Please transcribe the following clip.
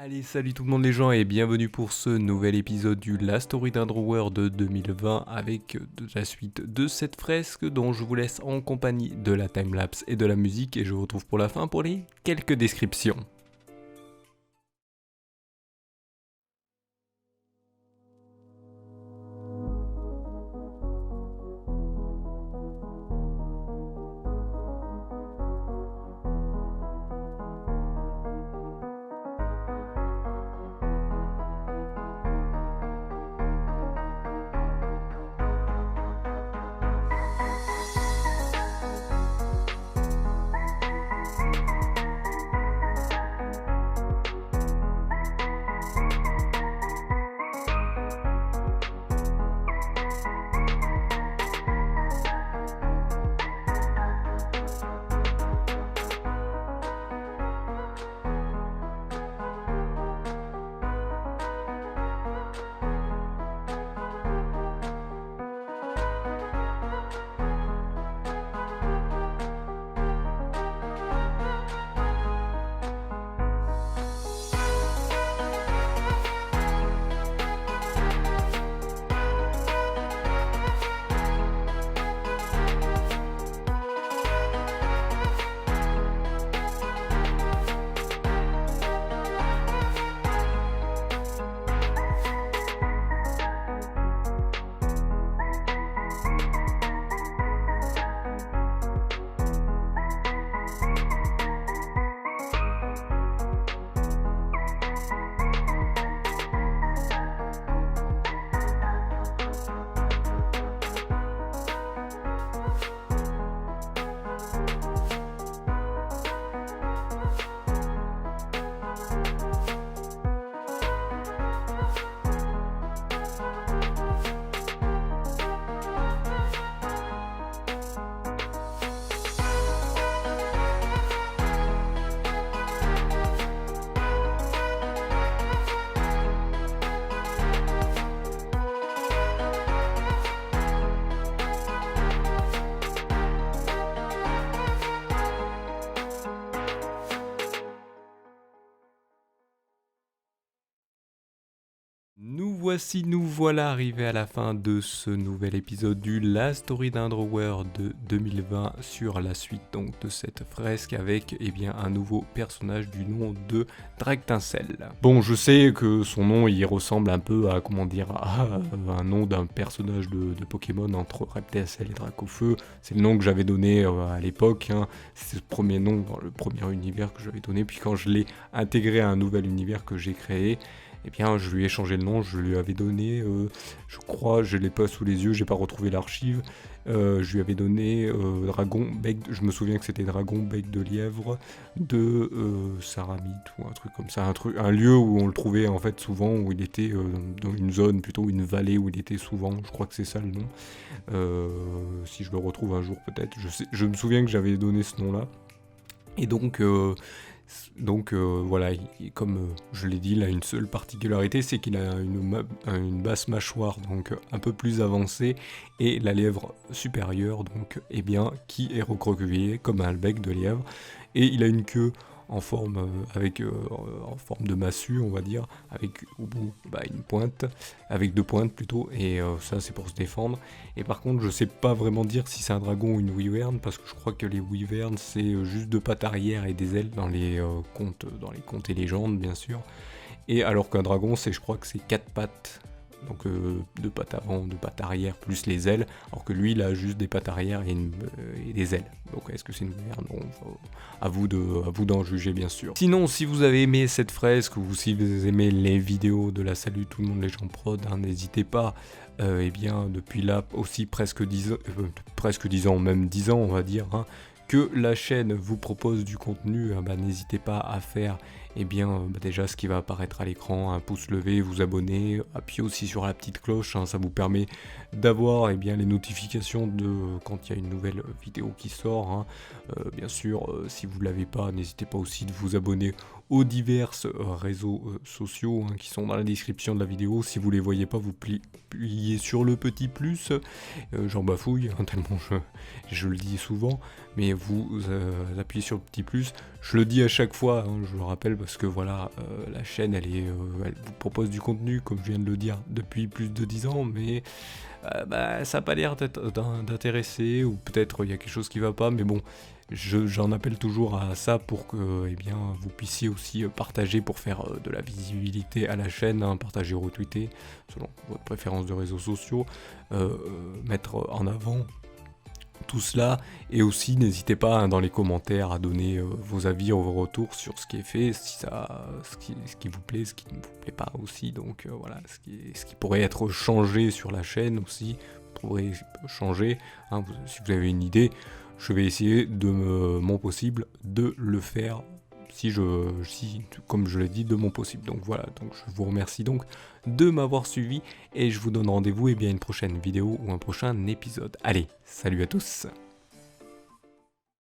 Allez, salut tout le monde les gens et bienvenue pour ce nouvel épisode du La Story d'un Drawer de 2020 avec la suite de cette fresque dont je vous laisse en compagnie de la timelapse et de la musique et je vous retrouve pour la fin pour les quelques descriptions. Nous voilà arrivés à la fin de ce nouvel épisode du La Story d'un Drawer de 2020 sur la suite donc de cette fresque avec un nouveau personnage du nom de Dragtincel. Bon, je sais que son nom il ressemble un peu à un nom d'un personnage de Pokémon entre Reptincel et Dracofeu. C'est le nom que j'avais donné à l'époque, hein. C'est le premier nom dans le premier univers que j'avais donné, puis quand je l'ai intégré à un nouvel univers que j'ai créé, je lui ai changé le nom, je lui avais donné, je crois, je l'ai pas sous les yeux, j'ai pas retrouvé l'archive, je lui avais donné Dragon Bec, je me souviens que c'était Dragon Bec de Lièvre de Saramite ou un truc comme ça, un lieu où on le trouvait en fait souvent, où il était dans une zone, plutôt une vallée où il était souvent, je crois que c'est ça le nom, si je le retrouve un jour peut-être, je me souviens que j'avais donné ce nom là, et donc voilà, comme je l'ai dit, il a une seule particularité, c'est qu'il a une basse mâchoire donc un peu plus avancée et la lèvre supérieure donc qui est recroquevillée comme un bec de lièvre, et il a une queue en forme en forme de massue, on va dire, avec au bout une pointe, avec deux pointes plutôt, et ça c'est pour se défendre. Et par contre je sais pas vraiment dire si c'est un dragon ou une wyvern, parce que je crois que les wyverns c'est juste deux pattes arrière et des ailes dans les contes et légendes bien sûr, et alors qu'un dragon je crois que c'est quatre pattes. Donc deux pattes avant, deux pattes arrière, plus les ailes, alors que lui il a juste des pattes arrière et des ailes. Donc est-ce que c'est une merde? Non, à vous d'en juger bien sûr. Sinon, si vous avez aimé cette fresque, ou si vous aimez les vidéos de la Salut tout le monde les gens prod, n'hésitez pas, depuis là aussi presque 10 ans, même 10 ans on va dire, que la chaîne vous propose du contenu, n'hésitez pas à faire déjà ce qui va apparaître à l'écran, un pouce levé, vous abonner, appuyez aussi sur la petite cloche, ça vous permet d'avoir les notifications de quand il y a une nouvelle vidéo qui sort, bien sûr, si vous ne l'avez pas, n'hésitez pas aussi de vous abonner aux divers réseaux sociaux qui sont dans la description de la vidéo. Si vous les voyez pas, vous pliez sur le petit plus. J'en bafouille tellement je le dis souvent, mais vous appuyez sur le petit plus. Je le dis à chaque fois, je le rappelle parce que voilà, la chaîne elle vous propose du contenu, comme je viens de le dire, depuis plus de 10 ans, mais ça n'a pas l'air d'intéresser, ou peut-être il y a quelque chose qui va pas, mais bon, j'en appelle toujours à ça pour que vous puissiez aussi partager pour faire de la visibilité à la chaîne, partager, retweeter, selon votre préférence de réseaux sociaux, mettre en avant tout cela, et aussi n'hésitez pas dans les commentaires à donner vos avis, vos retours sur ce qui est fait, si ce qui vous plaît, ce qui ne vous plaît pas aussi, donc voilà, ce qui pourrait être changé sur la chaîne aussi, pourrait changer, si vous avez une idée, je vais essayer de mon possible de le faire, si comme je l'ai dit, de mon possible. Donc voilà, donc je vous remercie donc de m'avoir suivi, et je vous donne rendez-vous à une prochaine vidéo ou un prochain épisode. Allez, salut à tous!